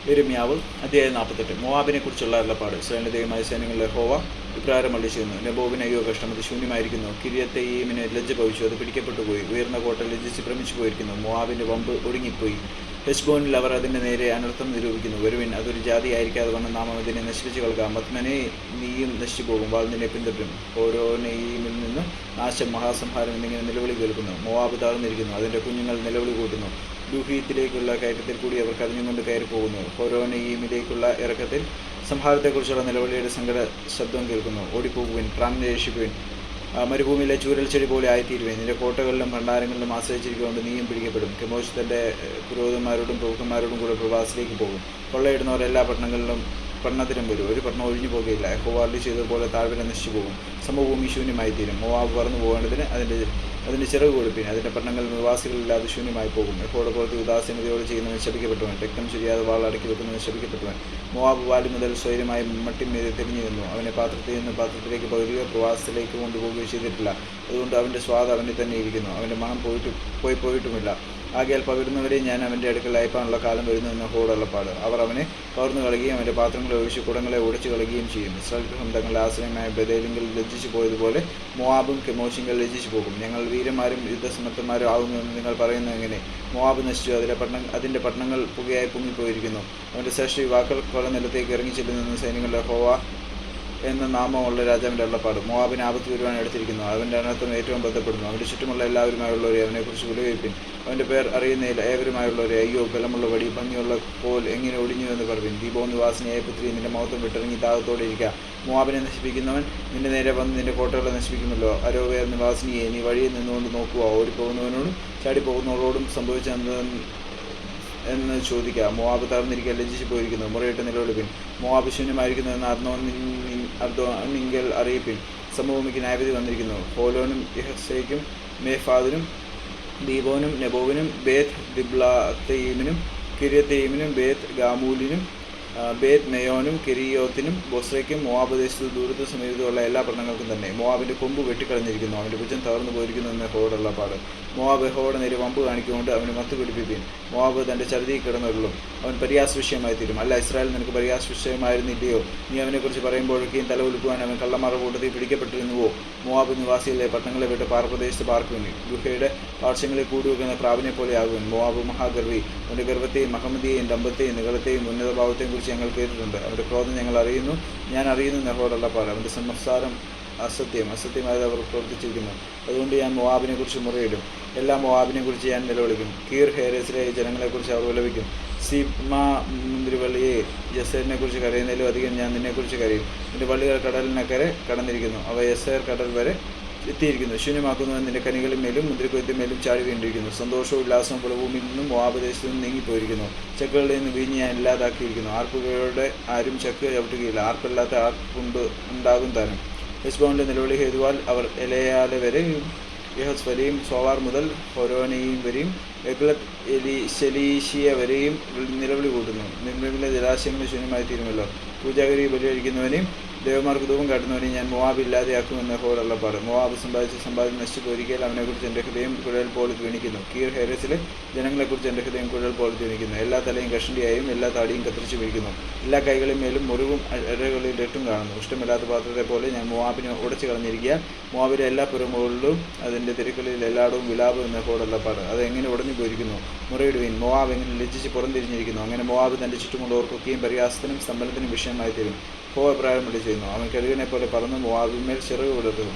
യിരെമ്യാവ് അധ്യായം 48. മോവാബിനെക്കുറിച്ചുള്ള അരുളപ്പാട്. ഇസ്രായേലിന്റെ ദൈവമായ സൈന്യങ്ങളുടെ യഹോവ ഇപ്രകാരം അരുളിച്ചെയ്യുന്നു. നെബോവിന് അയ്യോ കഷ്ടം, അത് ശൂന്യമായിരിക്കുന്നു. കിര്യത്തെയീമിന് ലജ്ജ ഭവിച്ചു, അത് പിടിക്കപ്പെട്ടു പോയി. ഉയർന്ന കോട്ട ലജ്ജിച്ച് ഭ്രമിച്ചു പോയിരിക്കുന്നു. മോവാബിന്റെ വമ്പ് ഒടുങ്ങിപ്പോയി. ഹെശ്ബോനിൽ അവർ അതിൻ്റെ നേരെ അനർത്ഥം നിരൂപിക്കുന്നു. വരുവിൻ, അതൊരു ജാതി ആയിരിക്കാതെ വണ്ണം നാം അതിനെ നശിപ്പിച്ച് കളകാം. മത്മനെ, നീയും നശിച്ചു പോകും, വാൾ നിന്നെ പിന്തുടരും. ഹോരോനെയീമിൽ നിന്നും നാശം, മഹാസംഹാരം എന്നിങ്ങനെ നിലവിളി കേൾക്കുന്നു. മോവാബ് താഴ്ന്നിരിക്കുന്നു, അതിൻ്റെ കുഞ്ഞുങ്ങൾ നിലവിളി കൂട്ടുന്നു. ലൂഹീത്തിലേക്കുള്ള കയറ്റത്തിൽ കൂടി അവർ കരഞ്ഞുകൊണ്ട് കയറിപ്പോകുന്നു. ഹോരോനെയീമിലേക്കുള്ള ഇറക്കത്തിൽ സംഹാരത്തെക്കുറിച്ചുള്ള നിലവിളിയുടെ സങ്കട ശബ്ദം കേൾക്കുന്നു. ഓടിപ്പോകുവിൻ, പ്രാണനെ രക്ഷിക്കുവിൻ, മരുഭൂമിയിലെ ചൂരൽ ചെടി പോലെ ആയിത്തീരുവേ. നിന്റെ കോട്ടകളിലും ഭണ്ഡാരങ്ങളിലും ആശ്രയിച്ചിരിക്കൊണ്ട് നീയും പിടിക്കപ്പെടും. കെമോശ് തൻ്റെ പുരോഹിതന്മാരോടും പ്രഭുക്കന്മാരോടും കൂടെ പ്രവാസത്തിലേക്ക് പോകും. കൊള്ളയിടുന്നവർ എല്ലാ പട്ടണങ്ങളിലും പട്ടണത്തിനും വരും, ഒരു പട്ടണം ഒഴിഞ്ഞു പോകുകയില്ല. യഹോവ അരുളി ചെയ്തതുപോലെ താഴ്വര നശിച്ചു പോകും, സമഭൂമി ശൂന്യമായിത്തീരും. മോവാബ് പറന്നു പോകേണ്ടതിന് അതിൻ്റെ ചിറക് കൊടുപ്പിന്, അതിൻ്റെ പട്ടണങ്ങളിൽ നിവാസികളില്ലാതെ ശൂന്യമായി പോകും. യഹോവയുടെ പുറത്ത് ഉദാസീനതയോട് ചെയ്യുന്നവൻ ശപിക്കപ്പെട്ടവൻ, രക്തം ചുരിയാതെ വാൾ അടക്കി വെക്കുന്നവൻ ശപിക്കപ്പെട്ടവൻ. മോവാബ് വാലി മുതൽ സ്വൈരമായി മട്ടിന്മീതെ തിരിഞ്ഞു നിന്നു. അവനെ പാത്രത്തിൽ നിന്ന് പാത്രത്തിലേക്ക് പകരുകയോ പ്രവാസത്തിലേക്ക് കൊണ്ടുപോകുകയോ ചെയ്തിട്ടില്ല. അതുകൊണ്ട് അവൻ്റെ സ്വാദ് അവനിൽ തന്നെ ഇരിക്കുന്നു, അവൻ്റെ മണം പോയിട്ടുമില്ല. ആകയാൽ പകരുന്നവരെ ഞാൻ അവൻ്റെ അടുക്കൽ അയപ്പാനുള്ള കാലം വരുന്നു എന്ന യഹോവയുടെ. അവർ അവനെ പകർന്നു കളയുകയും അവൻ്റെ പാത്രങ്ങളെ ഒഴിച്ച് കുടങ്ങളെ ഉടച്ചു കളയുകയും ചെയ്യും. ഇസ്രായേൽ ഗൃഹം തങ്ങളുടെ ആശ്രയമായ ബഥേലിങ്കിൽ ലജ്ജിച്ചു പോയതുപോലെ മോവാബും കെമോശിങ്കൽ ലജ്ജിച്ചു പോകും. ഞങ്ങൾ വീരന്മാരും യുദ്ധസമർത്ഥന്മാരും ആകുന്നു എന്ന് നിങ്ങൾ പറയുന്നത് എങ്ങനെ? മോവാബ് നശിച്ചു, അതിൻ്റെ പട്ടണങ്ങൾ പുകയായി പൊങ്ങിപ്പോയിരിക്കുന്നു. അവൻ്റെ ശ്രേഷ്ഠ യുവാക്കൾ കൊല നിലത്തേക്ക് ഇറങ്ങിച്ചെല്ലുന്ന സൈന്യങ്ങളുടെ യഹോവ എന്ന നാമമുള്ള രാജാവിൻ്റെ അരുളപ്പാട്. മോവാബിന് ആപത്ത് വരുവാൻ എടുത്തിരിക്കുന്നു, അവൻ്റെ അനർത്ഥം ഏറ്റവും ബന്ധപ്പെടുന്നു. അവൻ്റെ ചുറ്റുമുള്ള എല്ലാവരുമായുള്ളവരെ അവനെക്കുറിച്ച് വിലവയ്പ്പിൻ. അവൻ്റെ പേർ അറിയുന്നതിൽ ഏവരുമായുള്ളവരെ, അയ്യോ ബലമുള്ള വടി, ഭംഗിയുള്ള കോൽ എങ്ങനെ ഒടിഞ്ഞു എന്ന് പറവിൻ. ദീപോ നിവാസിനിയായ പുത്രി, നിന്റെ മൗത്തം വിട്ടിറങ്ങി ദാഹത്തോടെ ഇരിക്കുക. മോവാബിനെ നശിപ്പിക്കുന്നവൻ നിന്റെ നേരെ വന്ന് നിന്റെ കോട്ടകളെ നശിപ്പിക്കുമല്ലോ. അരോവേർ നിവാസിനിയെ, നീ വഴിയിൽ നിന്നുകൊണ്ട് നോക്കുക. ഓടിപ്പോകുന്നവനോടും ചാടിപ്പോകുന്നവരോടും സംഭവിച്ചെന്ന് എന്ന് ചോദിക്കുക. മോവാബ് തകർന്നിരിക്കുക, ലജ്ജിച്ചു പോയിരിക്കുന്നു, മുറയിട്ട് നിലവിളിപ്പിൻ. മോവാബ് ശൂന്യമായിരിക്കുന്നു എന്ന് അർദോനിങ്കൽ അറിയിപ്പിൻ. സമഭൂമിക്ക് ന്യായവിധി വന്നിരിക്കുന്നു. ഹോലോനും യഹസയ്ക്കും മേഫാദിനും ദീബോനും നെബോവിനും ബേത്ത് ദിബ്ലാത്തയീമിനും കിര്യത്തെയീമിനും ബേത്ത് ഗാമൂലിനും ബേത്ത് മെയോനും കെരിയോത്തിനും ബൊസ്രയ്ക്കും മോവാബ് ദേശത്ത് ദൂരത്ത് സമീപത്തുള്ള എല്ലാ പട്ടണങ്ങൾക്കും തന്നെ. മോവാബിൻ്റെ കൊമ്പ് വെട്ടിക്കളഞ്ഞിരിക്കുന്നു, അവൻ്റെ ഭുജം തകർന്നു പോയിരിക്കുന്നു എന്ന് യഹോവയുടെ പാട്. മോവാബ് യഹോവയുടെ നേരെ വമ്പ് കാണിക്കൊണ്ട് അവന് മത്ത് പിടിപ്പിപ്പിൻ. മോവാബ് തൻ്റെ ചരിതിയിൽ കിടന്നുള്ളൂ, അവൻ പരിഹാസ വിഷയമായി തീരും. അല്ല, ഇസ്രായേൽ നിനക്ക് പരിഹാസ വിഷയമായിരുന്നില്ലയോ? നീ അവനെക്കുറിച്ച് പറയുമ്പോഴൊക്കെയും തല ഉലുക്കുവാൻ അവൻ കള്ളന്മാരുടെ കൂട്ടത്തിൽ പിടിക്കപ്പെട്ടിരുന്നുവോ? മോവാബ് നിവാസികളെ, പട്ടണങ്ങളെ വിട്ട് പാർപ്രദേശത്ത് പാർക്കുവിൻ. ഗുഹയുടെ പാർശ്വങ്ങളിൽ കൂടുവെക്കുന്ന പ്രാവിനെ പോലെ ആകുവിൻ. മോവാബ് മഹാഗർവി, അവൻ്റെ ഗർവത്തെയും മഹമ്മദിയെയും ഡംബത്തെയും നികളത്തെയും ഉന്നതഭാവത്തെയും കുറിച്ച് ഞങ്ങൾ കേട്ടിട്ടുണ്ട്. അവൻ്റെ ക്രോധം ഞാൻ അറിയുന്നു യഹോവയുടെ പാട്. അവൻ്റെ സംസാരം അസത്യമായത് അവർ പ്രവർത്തിച്ചിരിക്കുന്നു. അതുകൊണ്ട് ഞാൻ മോവാബിനെ കുറിച്ച് മുറയിടും, എല്ലാ മോവാബിനെ കുറിച്ച് ഞാൻ നിലവിളിക്കും. കീർ ഹേരസിലെ ജനങ്ങളെക്കുറിച്ച് അവർ വിലപിക്കും. സീബ്മാ മുന്തിരിവള്ളിയെ, യസേറിനെ കുറിച്ച് കരയുന്നതിലും അധികം ഞാൻ നിന്നെക്കുറിച്ച് കരയും. നിന്റെ പള്ളികൾ കടലിനക്കരെ കടന്നിരിക്കുന്നു, അവ യസേർ കടൽ വരെ എത്തിയിരിക്കുന്നു. ശൂന്യമാക്കുന്നവൻ നിന്റെ കനികളിന്മേലും മുന്തിരിക്കൊയ്ത്തിന്മേലും ചാടി വീണ്ടിരിക്കുന്നു. സന്തോഷവും ഉല്ലാസവും പുളഭൂമിയിൽ നിന്നും മോവാബദേശത്തു നിന്നും നീങ്ങിപ്പോയിരിക്കുന്നു. ചക്കുകളിൽ നിന്ന് വീഞ്ഞ് ഞാൻ ഇല്ലാതാക്കിയിരിക്കുന്നു. ആർപ്പുകളുടെ ആരും ചക്ക് ചവിട്ടുകയില്ല, ആർപ്പില്ലാത്ത ഉണ്ടാകും താനും. ഹെശ്ബോനിലെ നിലവിളി ഹേതുവാൽ അവർ എലയാലെ വരെയും യഹസ് വരെയും സോവാർ മുതൽ ഹൊരോനെയും വരെയും എഗ്ലത്ത് ശലീഷിയ വരെയും നിലവിളി കൂട്ടുന്നു. നിർമ്മിലെ ജലാശയങ്ങൾ ശൂന്യമായി തീരുമല്ലോ. പൂജാഗിരി ബലിയഴിക്കുന്നവനെയും ദേവന്മാർക്ക് ധൂപം കാട്ടുന്നവനെയും ഞാൻ മോവാബ് ഇല്ലാതെയാക്കുമെന്ന് യഹോവയുടെ. മോവാബ് സമ്പാദിച്ച് നശിച്ചു പോയിരിക്കൽ അവനെക്കുറിച്ച് എൻ്റെ ഹൃദയം കുഴൽ പോലെ ധ്വനിക്കുന്നു. കീർ ഹേരസിലെ ജനങ്ങളെക്കുറിച്ച് എൻ്റെ ഹൃദയം കുഴൽ പോലെ ധ്വനിക്കുന്നു. എല്ലാ തലയും കഷണ്ടിയായും എല്ലാ താടിയും കത്തിരിച്ചു വീഴിക്കുന്നു. എല്ലാ കൈകളിൽ മേലും മുറിവും അരകളിൽ രട്ടും കാണുന്നു. ഇഷ്ടമില്ലാത്ത പാത്രത്തെ പോലെ ഞാൻ മോവാബിനെ ഉടച്ചു കളഞ്ഞിരിക്കുക. മോവാബിലെ എല്ലാ പുറമുകളിലും അതിൻ്റെ തിരക്കളിൽ എല്ലായിടവും വിലാപം എന്ന യഹോവയുടെ. അത് എങ്ങനെ ഉടഞ്ഞു പോയിരിക്കുന്നു, മുറയിടുവിൻ. മോവാബ് എങ്ങനെ ലജ്ജിച്ച് പുറംതിരിഞ്ഞിരിക്കുന്നു. അങ്ങനെ മോവാബ് തൻ്റെ ചുറ്റുമുള്ളവർക്കൊക്കെയും പരിഹാസത്തിനും സ്തംഭനത്തിനും വിഷയമായി തീരും. യഹോവ അഭിപ്രായം ചെയ്യുന്നു. അവൻ കഴുകനെ പോലെ പറന്ന് മോവാബിന്മേൽ ചിറക് വിടർത്തും.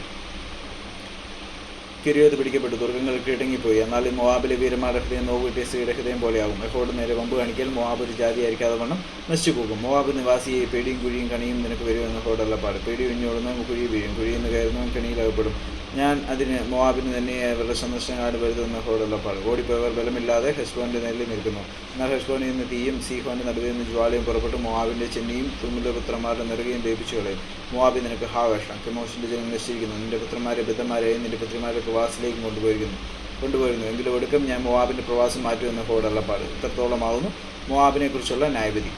കിരിയോത്ത് പിടിക്കപ്പെട്ടു, ദുർഗങ്ങൾ കീഴടങ്ങിപ്പോയി. എന്നാൽ മോവാബിലെ വീരന്മാരുടെ ഹൃദയം നോവുകിട്ടിയ സ്ത്രീയുടെ ഹൃദയം പോലെയാകും. യഹോവയുടെ നേരെ വമ്പ് കാണിക്കൽ മോവാബ് ഒരു ജാതിയായിരിക്കാതെ വണ്ണം നശിച്ചു പോകും. മോവാബ് നിവാസിയെ, പേടിയും കുഴിയും കണിയും നിനക്ക് വരുമെന്ന് യഹോവയുടെ. പേടി ഉഞ്ഞോടുന്നവൻ കുഴി വീഴും, കുഴിയിൽ നിന്ന് കയറുന്നവൻ കണിയിലകപ്പെടും. ഞാൻ മോവാബിന് തന്നെ അവരുടെ സന്ദർശനകാലം വരുത്തുന്ന യഹോവയുടെ. ഓടിപ്പോയവർ ബലമില്ലാതെ ഹെശ്ബോന്റെ നേരിൽ നിൽക്കുന്നു. എന്നാൽ ഹെശ്ബോനിൽ നിന്ന് തീയും സീഹോന്റെ നടുവിൽ നിന്ന് ജ്വാലയും പുറപ്പെട്ട് മോവാബിന്റെ ചെന്നിയും തുമ്മിലെ പുത്രന്മാരുടെ നെറുകയും ദയിപ്പിച്ചു കളയും. മോവാബി നിനക്ക് ഹാവേഷം, കെമോഷിന്റെ ജനം നശിച്ചിരിക്കുന്നു. നിന്റെ പുത്രന്മാരെ ബദ്ധന്മാരെയും നിന്റെ പുത്രിമാരെ പ്രവാസത്തിലേക്കും കൊണ്ടുപോയിരുന്നു. എങ്കിലും ഒടുക്കം ഞാൻ മോവാബിന്റെ പ്രവാസം മാറ്റുമെന്ന് യഹോവയുടെ. ഇത്രത്തോളമാകുന്നു മോവാബിനെ കുറിച്ചുള്ള ന്യായവിധി.